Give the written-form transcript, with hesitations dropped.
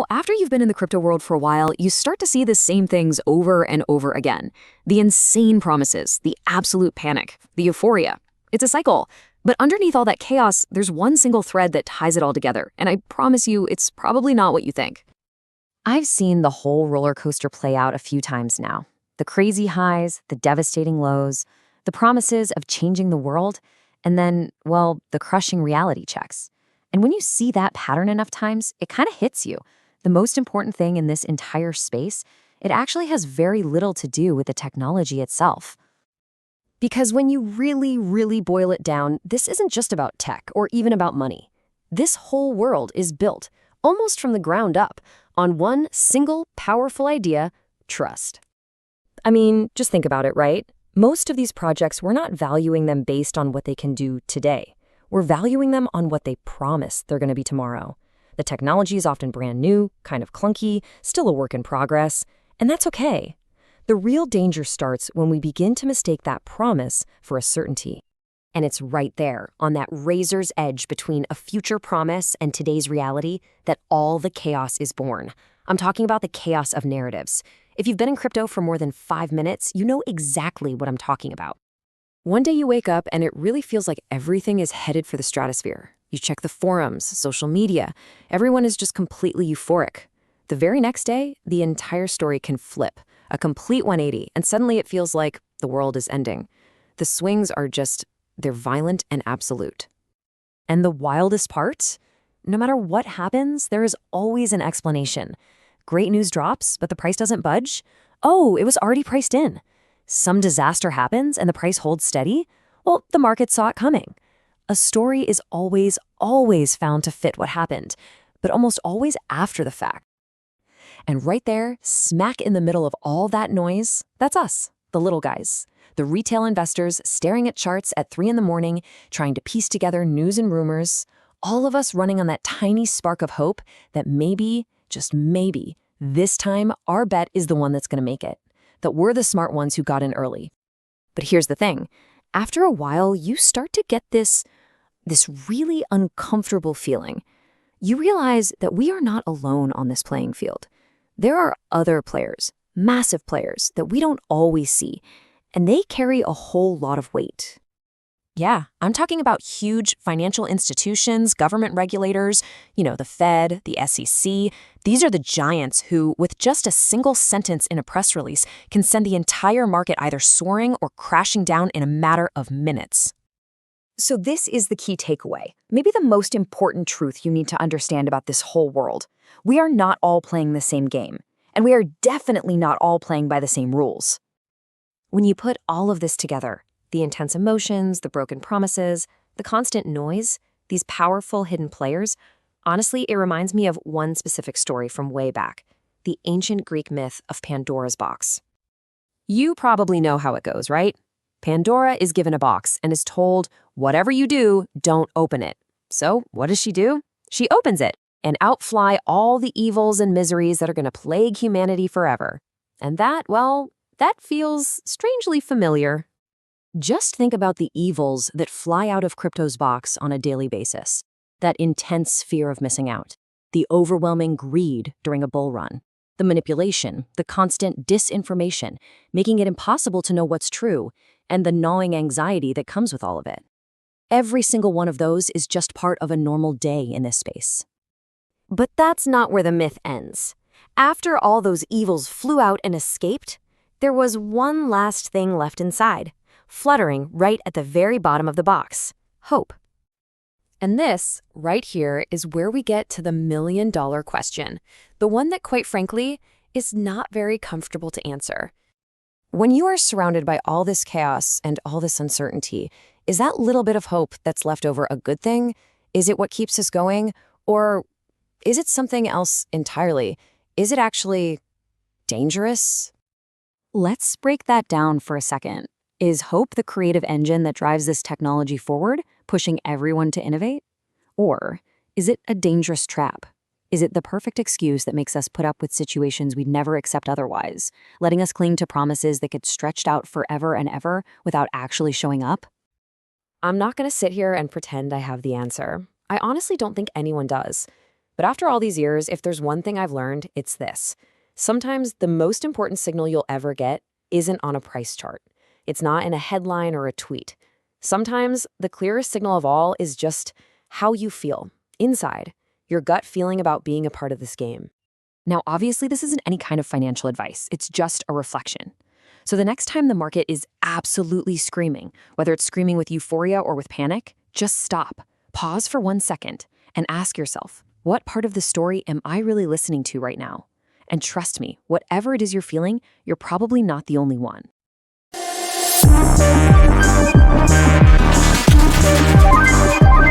After you've been in the crypto world for a while, you start to see the same things over and over again. The insane promises, the absolute panic, the euphoria. It's a cycle. But underneath all that chaos, there's one single thread that ties it all together, and I promise you, it's probably not what you think. I've seen the whole roller coaster play out a few times now. The crazy highs, the devastating lows, the promises of changing the world, and then, well, the crushing reality checks. And when you see that pattern enough times, it kind of hits you. The most important thing in this entire space, it actually has very little to do with the technology itself. Because when you really, really boil it down, this isn't just about tech or even about money. This whole world is built, almost from the ground up, on one single powerful idea: trust. I mean, just think about it, right? Most of these projects, we're not valuing them based on what they can do today. We're valuing them on what they promise they're going to be tomorrow. The technology is often brand new, kind of clunky, still a work in progress, and that's okay. The real danger starts when we begin to mistake that promise for a certainty. And it's right there, on that razor's edge between a future promise and today's reality, that all the chaos is born. I'm talking about the chaos of narratives. If you've been in crypto for more than 5 minutes, you know exactly what I'm talking about. One day you wake up and it really feels like everything is headed for the stratosphere. You check the forums, social media. Everyone is just completely euphoric. The very next day, the entire story can flip, a complete 180, and suddenly it feels like the world is ending. The swings are they're violent and absolute. And the wildest part? No matter what happens, there is always an explanation. Great news drops, but the price doesn't budge. Oh, it was already priced in. Some disaster happens and the price holds steady. Well, the market saw it coming. A story is always, always found to fit what happened, but almost always after the fact. And right there, smack in the middle of all that noise, that's us, the little guys. The retail investors staring at charts at 3 a.m, trying to piece together news and rumors. All of us running on that tiny spark of hope that maybe, just maybe, this time our bet is the one that's going to make it. That we're the smart ones who got in early. But here's the thing. After a while, you start to get this really uncomfortable feeling. You realize that we are not alone on this playing field. There are other players, massive players, that we don't always see, and they carry a whole lot of weight. Yeah, I'm talking about huge financial institutions, government regulators, the Fed, the SEC. These are the giants who, with just a single sentence in a press release, can send the entire market either soaring or crashing down in a matter of minutes. So this is the key takeaway, maybe the most important truth you need to understand about this whole world. We are not all playing the same game, and we are definitely not all playing by the same rules. When you put all of this together, the intense emotions, the broken promises, the constant noise, these powerful hidden players, honestly, it reminds me of one specific story from way back, the ancient Greek myth of Pandora's box. You probably know how it goes, right? Pandora is given a box and is told, whatever you do, don't open it. So what does she do? She opens it, and out fly all the evils and miseries that are going to plague humanity forever. And that feels strangely familiar. Just think about the evils that fly out of crypto's box on a daily basis. That intense fear of missing out, the overwhelming greed during a bull run, the manipulation, the constant disinformation, making it impossible to know what's true, and the gnawing anxiety that comes with all of it. Every single one of those is just part of a normal day in this space. But that's not where the myth ends. After all those evils flew out and escaped, there was one last thing left inside, fluttering right at the very bottom of the box: hope. And this, right here, is where we get to the million-dollar question, the one that, quite frankly, is not very comfortable to answer. When you are surrounded by all this chaos and all this uncertainty, is that little bit of hope that's left over a good thing? Is it what keeps us going? Or is it something else entirely? Is it actually dangerous? Let's break that down for a second. Is hope the creative engine that drives this technology forward, pushing everyone to innovate? Or is it a dangerous trap? Is it the perfect excuse that makes us put up with situations we'd never accept otherwise, letting us cling to promises that get stretched out forever and ever without actually showing up? I'm not going to sit here and pretend I have the answer. I honestly don't think anyone does. But after all these years, if there's one thing I've learned, it's this. Sometimes the most important signal you'll ever get isn't on a price chart. It's not in a headline or a tweet. Sometimes the clearest signal of all is just how you feel, inside, your gut feeling about being a part of this game. Now, obviously, this isn't any kind of financial advice. It's just a reflection. So the next time the market is absolutely screaming, whether it's screaming with euphoria or with panic, just stop, pause for 1 second, and ask yourself, what part of the story am I really listening to right now? And trust me, whatever it is you're feeling, you're probably not the only one.